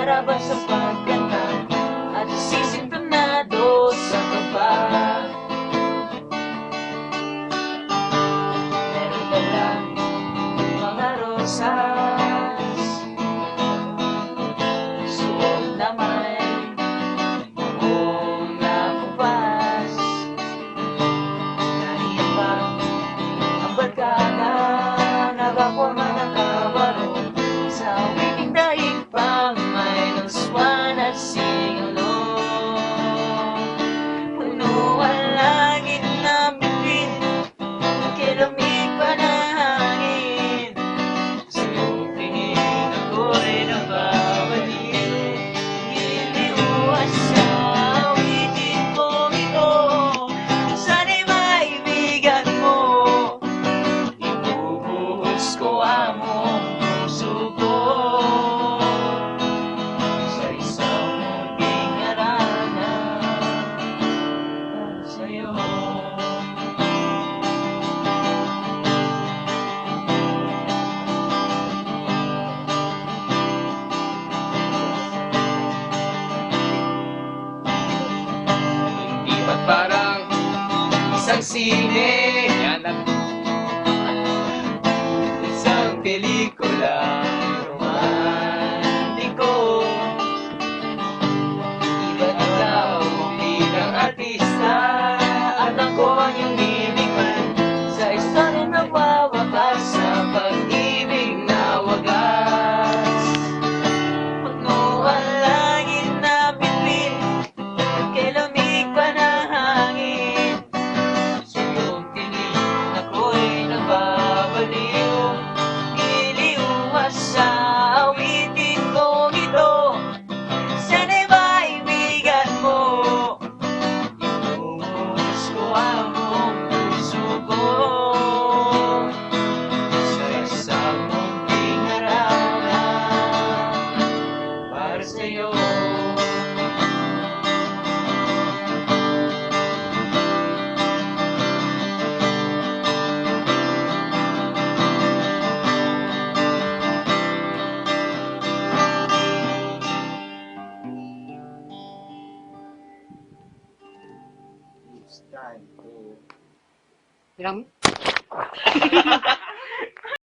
harapan sa pagkanta at sisintonado sa kaba. Meron pala mga rosas, suot na may buong nakupas. Naiyan ba ang barkada, nagaporma ng kabaro sa witing daig pang may luswan at singalong. Puno ang langit na bituin, nakilamig pa na hangin. Sa iyong tingin ako'y nababaliw, iliwas sa awitin kong ito. Sana'y maibigan mo, ibubuhos ko ang buong puso ko sa isang munting harana para sa'yo. Hindi ba't parang isang sine yan ang isang pelikula romantiko? Iba't ikaw bilang artista at ako ang iyong liliman sa istoryang nagwawakas sa pag-ibig na wagas. Puno ang langit na bituin, kay lamig pa na hangin. Sa iyong tingin ako'y nababaliw, iliwas sa awitin kong ito. Sana'y maibigan mo, ibubuhos ko ang buong puso ko sa isang munting harana para sa'yo. It's time to...